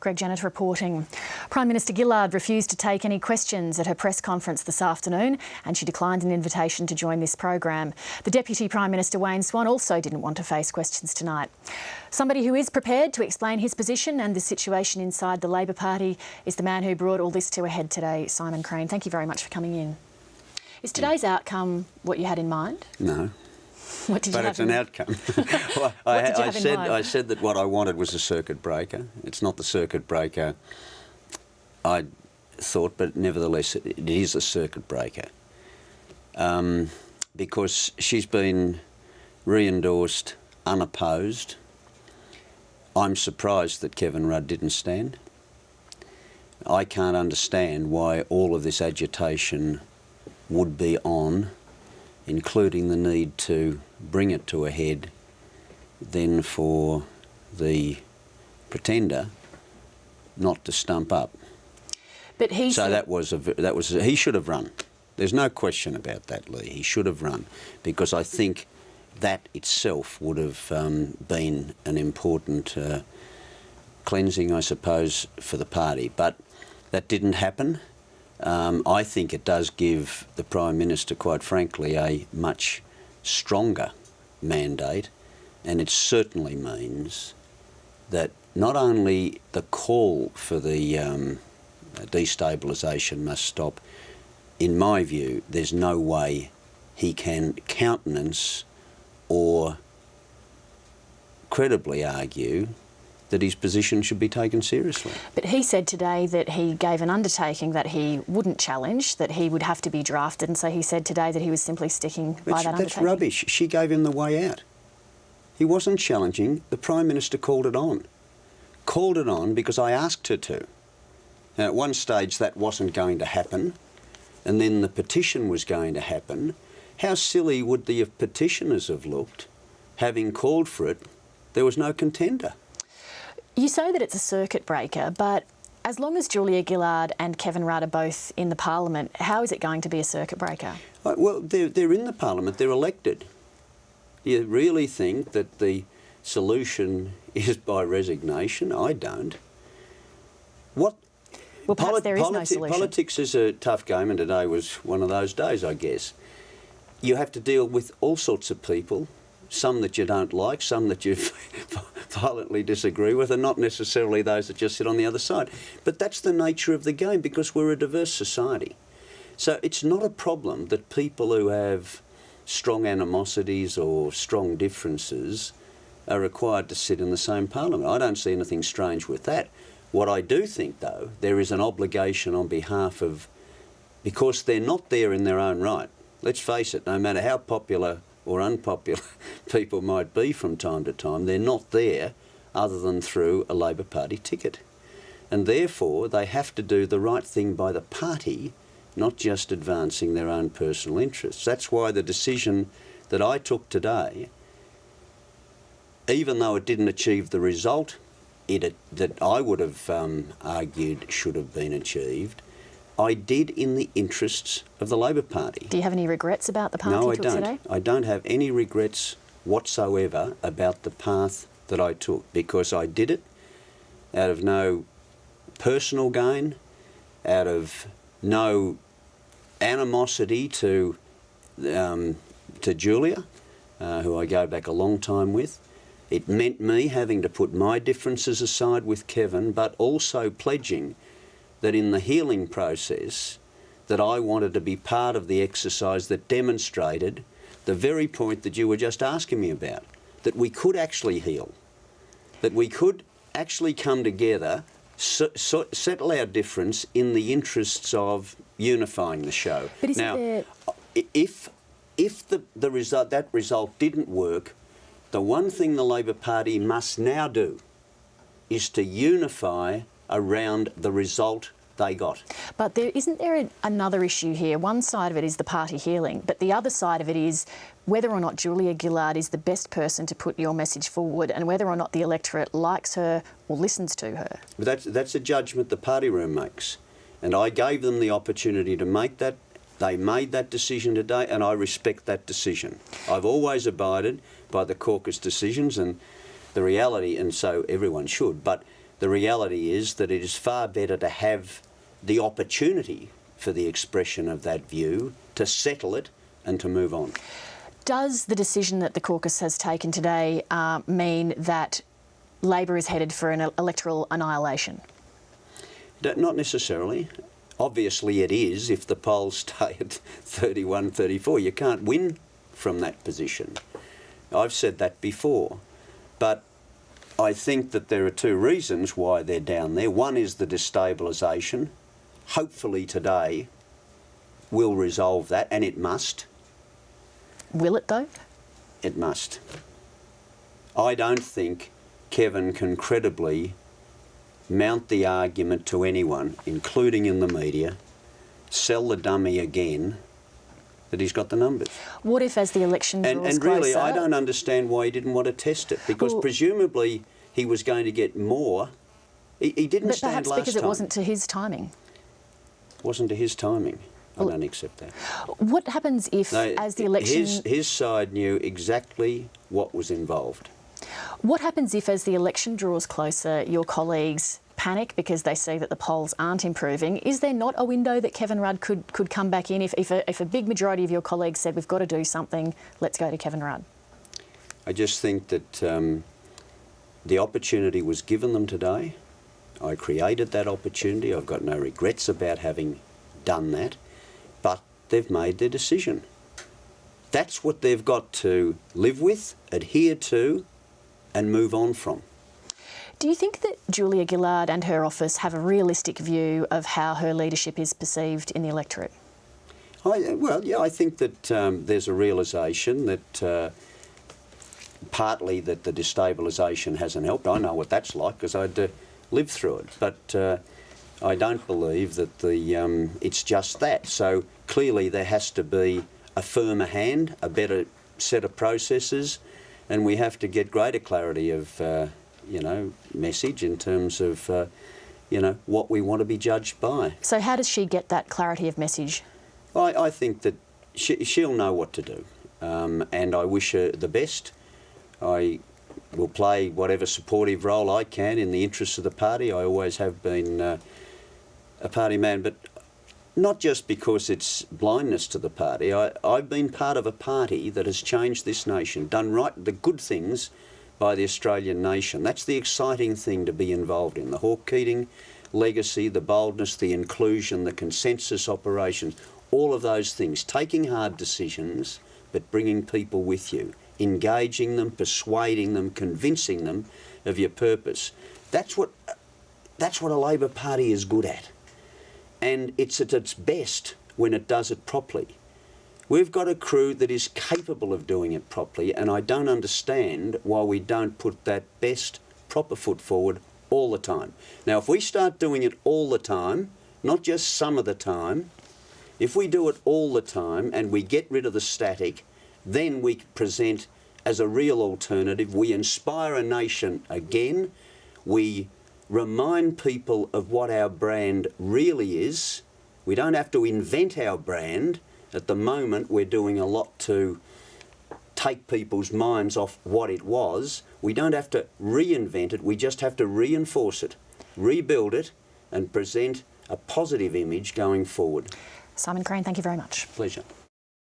Greg Janet reporting. Prime Minister Gillard refused to take any questions at her press conference this afternoon, and she declined an invitation to join this program. The Deputy Prime Minister Wayne Swan also didn't want to face questions tonight. Somebody who is prepared to explain his position and the situation inside the Labor Party is the man who brought all this to a head today, Simon Crean. Thank you very much for coming in. Is today's outcome what you had in mind? No. What did you have But it's an outcome. Well, I said that what I wanted was a circuit breaker. It's not the circuit breaker I thought, but nevertheless it is a circuit breaker. Because she's been re-endorsed unopposed. I'm surprised that Kevin Rudd didn't stand. I can't understand why all of this agitation would be on, including the need to bring it to a head, then for the pretender not to stump up. But he so that was he should have run. There's no question about that, Leigh. He should have run, because I think that itself would have been an important cleansing, I suppose, for the party. But that didn't happen. I think it does give the Prime Minister, quite frankly, a much stronger mandate, and it certainly means that not only the call for the destabilisation must stop, in my view, there's no way he can countenance or credibly argue that his position should be taken seriously. But he said today that he gave an undertaking that he wouldn't challenge, that he would have to be drafted, and so he said today that he was simply sticking by that undertaking. That's rubbish. She gave him the way out. He wasn't challenging. The Prime Minister called it on. Called it on because I asked her to. Now, at one stage that wasn't going to happen, and then the petition was going to happen. How silly would the petitioners have looked, having called for it? There was no contender. You say that it's a circuit breaker, but as long as Julia Gillard and Kevin Rudd are both in the Parliament, how is it going to be a circuit breaker? Well, they're in the Parliament, they're elected. You really think that the solution is by resignation? I don't. Well, perhaps there is no solution. Politics is a tough game, and today was one of those days, I guess. You have to deal with all sorts of people, some that you don't like, some that you violently disagree with, and not necessarily those that just sit on the other side. But that's the nature of the game, because we're a diverse society. So it's not a problem that people who have strong animosities or strong differences are required to sit in the same parliament. I don't see anything strange with that. What I do think, though, there is an obligation on behalf of, because they're not there in their own right. Let's face it, no matter how popular or unpopular people might be from time to time, they're not there other than through a Labor Party ticket. And therefore, they have to do the right thing by the party, not just advancing their own personal interests. That's why the decision that I took today, even though it didn't achieve the result that I would have argued should have been achieved, I did in the interests of the Labor Party. Do you have any regrets about the path you took today? No, I don't. I don't have any regrets whatsoever about the path that I took, because I did it out of no personal gain, out of no animosity to Julia, who I go back a long time with. It meant me having to put my differences aside with Kevin, but also pledging that in the healing process that I wanted to be part of the exercise that demonstrated the very point that you were just asking me about, that we could actually heal, that we could actually come together, settle our difference in the interests of unifying the show. But now, if that result didn't work, the one thing the Labor Party must now do is to unify around the result they got. But isn't there another issue here? One side of it is the party healing, but the other side of it is whether or not Julia Gillard is the best person to put your message forward, and whether or not the electorate likes her or listens to her. But that's a judgment the party room makes, and I gave them the opportunity to make that. They made that decision today, and I respect that decision. I've always abided by the caucus decisions and the reality, and so everyone should. But the reality is that it is far better to have the opportunity for the expression of that view, to settle it and to move on. Does the decision that the caucus has taken today mean that Labor is headed for an electoral annihilation? Not necessarily. Obviously it is if the polls stay at 31, 34. You can't win from that position. I've said that before. But I think that there are two reasons why they're down there. One is the destabilisation. Hopefully today will resolve that, and it must. Will it though? It must. I don't think Kevin can credibly mount the argument to anyone, including in the media, sell the dummy again, that he's got the numbers. What if, as the election draws closer... And really, I don't understand why he didn't want to test it, because presumably he was going to get more. He didn't stand last time. But perhaps because it wasn't to his timing. Wasn't to his timing. I don't accept that. What happens if, as the election... His side knew exactly what was involved. What happens if, as the election draws closer, your colleagues panic because they see that the polls aren't improving? Is there not a window that Kevin Rudd could come back in if a big majority of your colleagues said, we've got to do something, let's go to Kevin Rudd? I just think that the opportunity was given them today. I created that opportunity. I've got no regrets about having done that. But they've made their decision. That's what they've got to live with, adhere to, and move on from. Do you think that Julia Gillard and her office have a realistic view of how her leadership is perceived in the electorate? I think that there's a realisation that partly that the destabilisation hasn't helped. I know what that's like because I'd lived through it. But I don't believe that it's just that. So clearly there has to be a firmer hand, a better set of processes, and we have to get greater clarity of, message in terms of, what we want to be judged by. So how does she get that clarity of message? I think that she'll know what to do, and I wish her the best. I will play whatever supportive role I can in the interests of the party. I always have been a party man, but not just because it's blindness to the party. I've been part of a party that has changed this nation, done the good things by the Australian nation. That's the exciting thing to be involved in. The Hawke Keating legacy, the boldness, the inclusion, the consensus operations, all of those things. Taking hard decisions, but bringing people with you, engaging them, persuading them, convincing them of your purpose. That's what a Labor Party is good at. And it's at its best when it does it properly. We've got a crew that is capable of doing it properly, and I don't understand why we don't put that best, proper foot forward all the time. Now, if we start doing it all the time, not just some of the time, if we do it all the time and we get rid of the static, then we present as a real alternative. We inspire a nation again. We remind people of what our brand really is. We don't have to invent our brand. At the moment, we're doing a lot to take people's minds off what it was. We don't have to reinvent it. We just have to reinforce it, rebuild it, and present a positive image going forward. Simon Crean, thank you very much. Pleasure.